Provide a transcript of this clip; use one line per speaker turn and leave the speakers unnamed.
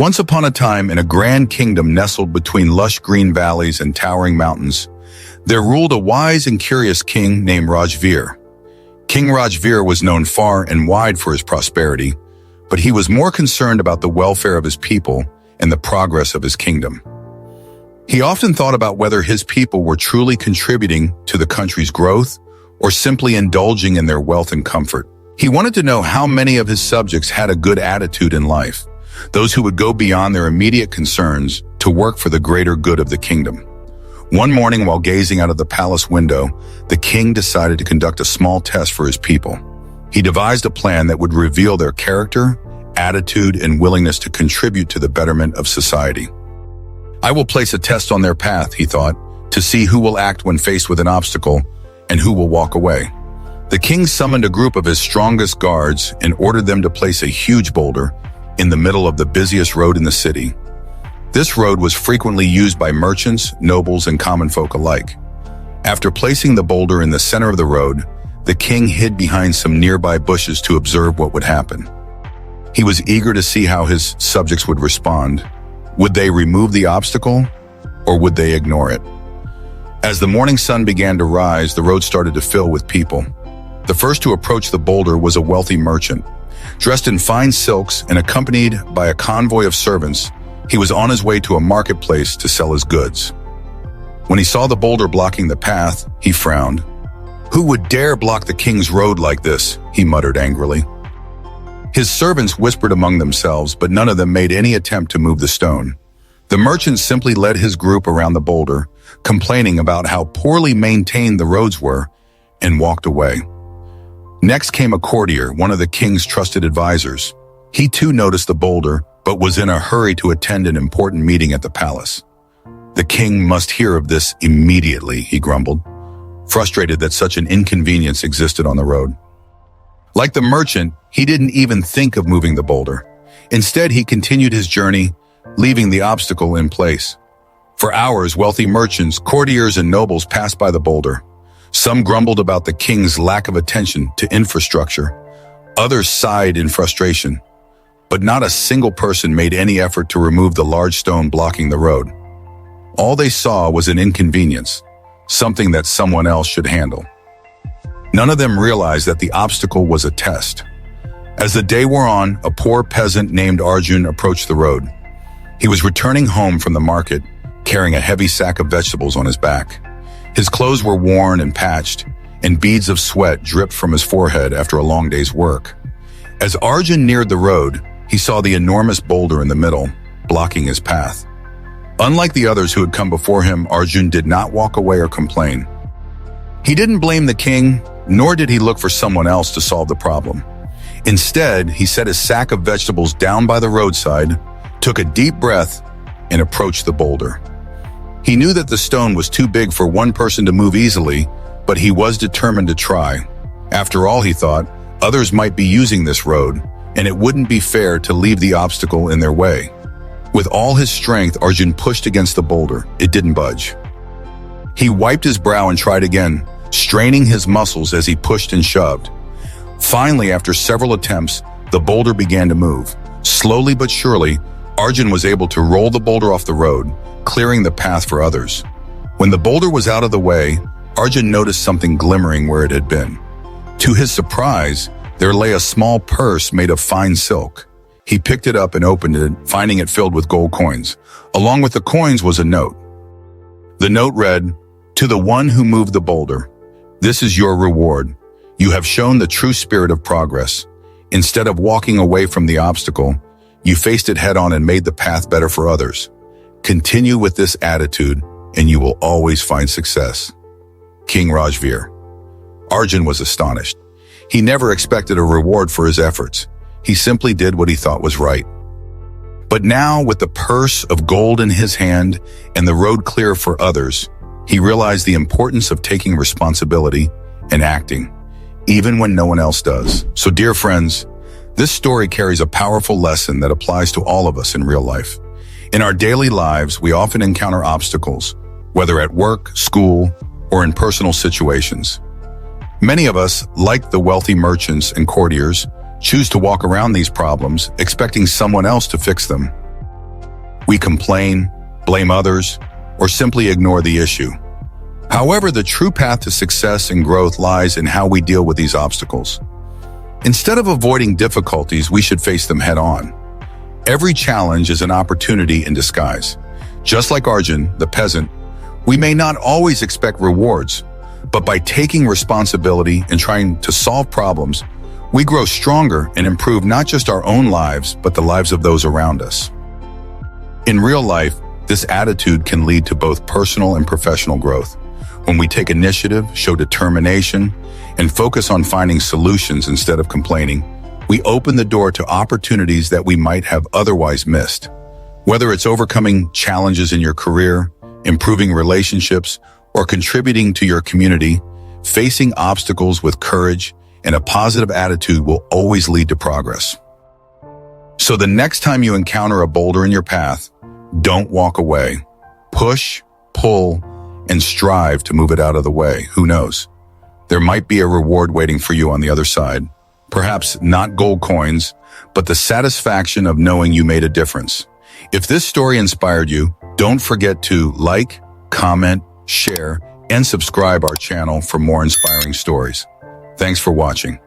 Once upon a time, in a grand kingdom nestled between lush green valleys and towering mountains, there ruled a wise and curious king named Rajveer. King Rajveer was known far and wide for his prosperity, but he was more concerned about the welfare of his people and the progress of his kingdom. He often thought about whether his people were truly contributing to the country's growth or simply indulging in their wealth and comfort. He wanted to know how many of his subjects had a good attitude in life, those who would go beyond their immediate concerns to work for the greater good of the kingdom. One morning, while gazing out of the palace window, the king decided to conduct a small test for his people. He devised a plan that would reveal their character, attitude, and willingness to contribute to the betterment of society. I will place a test on their path, he thought, to see who will act when faced with an obstacle and who will walk away. The king summoned a group of his strongest guards and ordered them to place a huge boulder in the middle of the busiest road in the city. This road was frequently used by merchants, nobles, and common folk alike. After placing the boulder in the center of the road, the king hid behind some nearby bushes to observe what would happen. He was eager to see how his subjects would respond. Would they remove the obstacle, or would they ignore it? As the morning sun began to rise, the road started to fill with people. The first to approach the boulder was a wealthy merchant. Dressed in fine silks and accompanied by a convoy of servants, he was on his way to a marketplace to sell his goods. When he saw the boulder blocking the path, he frowned. "Who would dare block the king's road like this?" he muttered angrily. His servants whispered among themselves, but none of them made any attempt to move the stone. The merchant simply led his group around the boulder, complaining about how poorly maintained the roads were, and walked away. Next came a courtier, one of the king's trusted advisors. He too noticed the boulder, but was in a hurry to attend an important meeting at the palace. "The king must hear of this immediately," he grumbled, frustrated that such an inconvenience existed on the road. Like the merchant, he didn't even think of moving the boulder. Instead, he continued his journey, leaving the obstacle in place. For hours, wealthy merchants, courtiers, and nobles passed by the boulder. Some grumbled about the king's lack of attention to infrastructure. Others sighed in frustration. But not a single person made any effort to remove the large stone blocking the road. All they saw was an inconvenience, something that someone else should handle. None of them realized that the obstacle was a test. As the day wore on, a poor peasant named Arjun approached the road. He was returning home from the market, carrying a heavy sack of vegetables on his back. His clothes were worn and patched, and beads of sweat dripped from his forehead after a long day's work. As Arjun neared the road, he saw the enormous boulder in the middle, blocking his path. Unlike the others who had come before him, Arjun did not walk away or complain. He didn't blame the king, nor did he look for someone else to solve the problem. Instead, he set his sack of vegetables down by the roadside, took a deep breath, and approached the boulder. He knew that the stone was too big for one person to move easily, but he was determined to try. After all, he thought, others might be using this road, and it wouldn't be fair to leave the obstacle in their way. With all his strength, Arjun pushed against the boulder. It didn't budge. He wiped his brow and tried again, straining his muscles as he pushed and shoved. Finally, after several attempts, the boulder began to move. Slowly but surely, Arjun was able to roll the boulder off the road, clearing the path for others. When the boulder was out of the way, Arjun noticed something glimmering where it had been. To his surprise, there lay a small purse made of fine silk. He picked it up and opened it, finding it filled with gold coins. Along with the coins was a note. The note read, "To the one who moved the boulder, this is your reward. You have shown the true spirit of progress. Instead of walking away from the obstacle, you faced it head-on and made the path better for others. Continue with this attitude, and you will always find success." King Rajveer. Arjun was astonished. He never expected a reward for his efforts. He simply did what he thought was right. But now, with the purse of gold in his hand and the road clear for others, he realized the importance of taking responsibility and acting, even when no one else does. So, dear friends, this story carries a powerful lesson that applies to all of us in real life. In our daily lives, we often encounter obstacles, whether at work, school, or in personal situations. Many of us, like the wealthy merchants and courtiers, choose to walk around these problems, expecting someone else to fix them. We complain, blame others, or simply ignore the issue. However, the true path to success and growth lies in how we deal with these obstacles. Instead of avoiding difficulties, we should face them head-on. Every challenge is an opportunity in disguise. Just like Arjun, the peasant, we may not always expect rewards, but by taking responsibility and trying to solve problems, we grow stronger and improve not just our own lives, but the lives of those around us. In real life, this attitude can lead to both personal and professional growth. When we take initiative, show determination, and focus on finding solutions instead of complaining, we open the door to opportunities that we might have otherwise missed. Whether it's overcoming challenges in your career, improving relationships, or contributing to your community, facing obstacles with courage and a positive attitude will always lead to progress. So the next time you encounter a boulder in your path, don't walk away. Push, pull, and strive to move it out of the way. Who knows? There might be a reward waiting for you on the other side. Perhaps not gold coins, but the satisfaction of knowing you made a difference. If this story inspired you, don't forget to like, comment, share, and subscribe our channel for more inspiring stories. Thanks for watching.